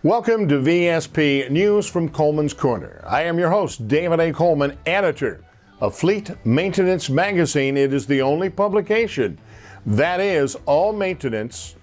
Welcome to VSP News from Coleman's Corner. I am your host, David A. Coleman, editor of Fleet Maintenance Magazine. It is the only publication that is all maintenance,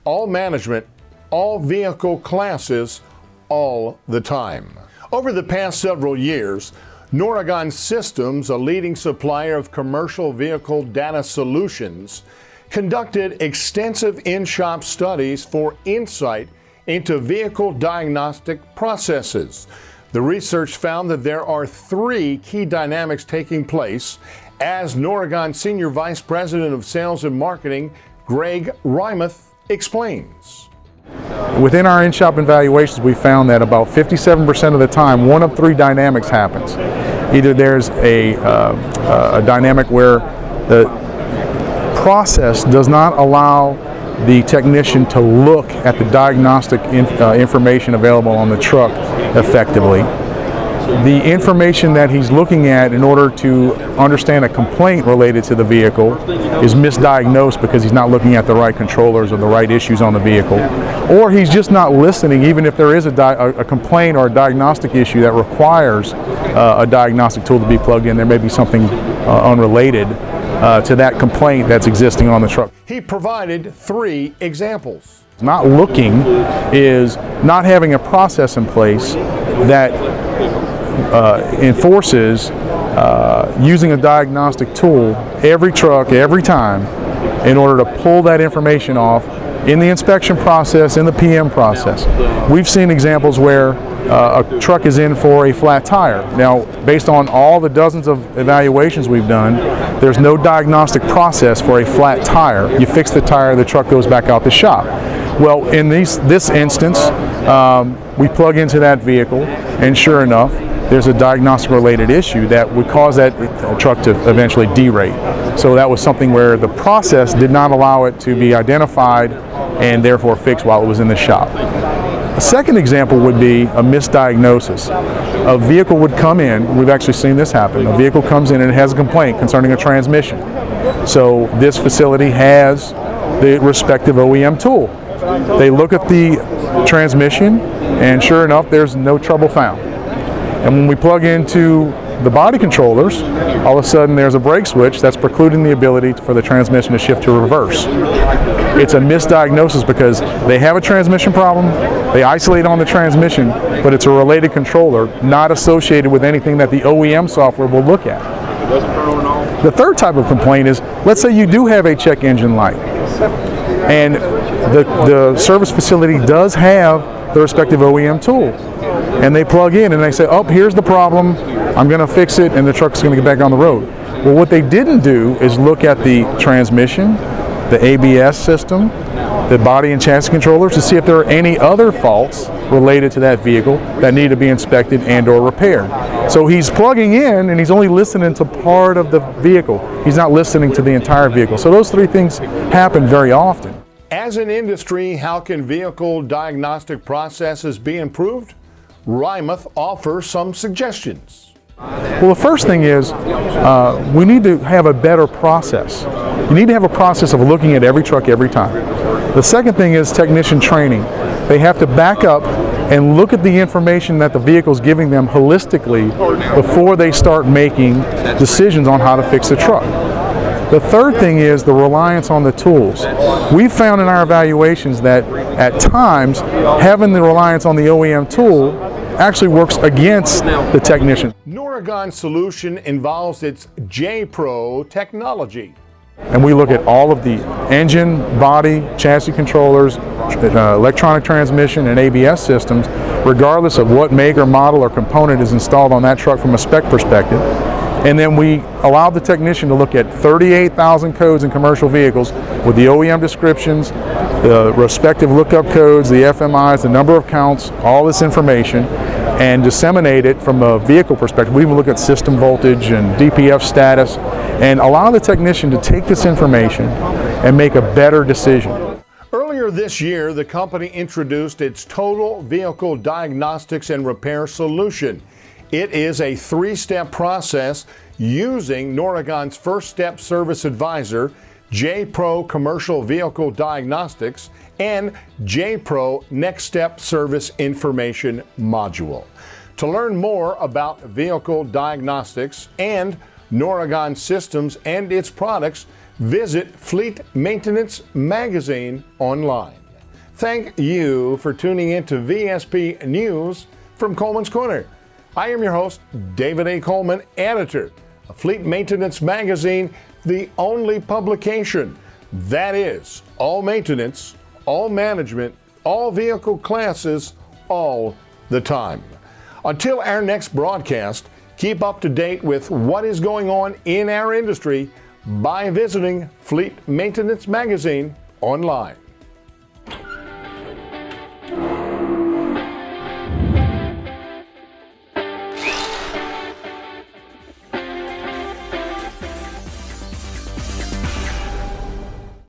all management, all vehicle classes, all the time. Over the past several years, Noragon Systems, a leading supplier of commercial vehicle data solutions, conducted extensive in-shop studies for insight into vehicle diagnostic processes. The research found that there are three key dynamics taking place, as Noragon Senior Vice President of Sales and Marketing, Greg Reimuth, explains. Within our in-shop evaluations, we found that about 57% of the time, one of three dynamics happens. Either there's a dynamic where the process does not allow the technician to look at the diagnostic information available on the truck effectively. The information that he's looking at in order to understand a complaint related to the vehicle is misdiagnosed because he's not looking at the right controllers or the right issues on the vehicle. Or he's just not listening, even if there is a complaint or a diagnostic issue that requires a diagnostic tool to be plugged in. There may be something unrelated to that complaint that's existing on the truck. He provided three examples. Not looking is not having a process in place that enforces using a diagnostic tool every truck, every time, in order to pull that information off in the inspection process, in the PM process. We've seen examples where a truck is in for a flat tire. Now, based on all the dozens of evaluations we've done, there's no diagnostic process for a flat tire. You fix the tire, the truck goes back out the shop. Well, in this instance, we plug into that vehicle, and sure enough, there's a diagnostic related issue that would cause that truck to eventually derate. So that was something where the process did not allow it to be identified and therefore fixed while it was in the shop. A second example would be a misdiagnosis. A vehicle would come in, we've actually seen this happen, a vehicle comes in and it has a complaint concerning a transmission. So this facility has the respective OEM tool. They look at the transmission and sure enough there's no trouble found. And when we plug into the body controllers, all of a sudden there's a brake switch that's precluding the ability for the transmission to shift to reverse. It's a misdiagnosis because they have a transmission problem, they isolate on the transmission, but it's a related controller not associated with anything that the OEM software will look at. The third type of complaint is, let's say you do have a check engine light, and the service facility does have the respective OEM tool. And they plug in and they say, oh, here's the problem, I'm going to fix it, and the truck's going to get back on the road. Well, what they didn't do is look at the transmission, the ABS system, the body and chassis controllers to see if there are any other faults related to that vehicle that need to be inspected and or repaired. So he's plugging in and he's only listening to part of the vehicle. He's not listening to the entire vehicle. So those three things happen very often. As an industry, how can vehicle diagnostic processes be improved? Reimuth offers some suggestions. Well, the first thing is we need to have a better process. You need to have a process of looking at every truck every time. The second thing is technician training. They have to back up and look at the information that the vehicle is giving them holistically before they start making decisions on how to fix the truck. The third thing is the reliance on the tools. We've found in our evaluations that at times having the reliance on the OEM tool actually works against the technician. Noragon solution involves its J-Pro technology. And we look at all of the engine, body, chassis controllers, electronic transmission, and ABS systems, regardless of what make or model or component is installed on that truck from a spec perspective. And then we allow the technician to look at 38,000 codes in commercial vehicles with the OEM descriptions, the respective lookup codes, the FMIs, the number of counts, all this information, and disseminate it from a vehicle perspective. We even look at system voltage and DPF status and allow the technician to take this information and make a better decision. Earlier this year, the company introduced its Total Vehicle Diagnostics and Repair solution. It is a three-step process using Noragon's First Step Service Advisor J-Pro Commercial Vehicle Diagnostics, and J-Pro Next Step Service Information Module. To learn more about vehicle diagnostics and Noragon Systems and its products, visit Fleet Maintenance Magazine online. Thank you for tuning in to VSP News from Coleman's Corner. I am your host, David A. Coleman, editor of Fleet Maintenance Magazine, the only publication that is all maintenance, all management, all vehicle classes, all the time. Until our next broadcast, keep up to date with what is going on in our industry by visiting Fleet Maintenance Magazine online.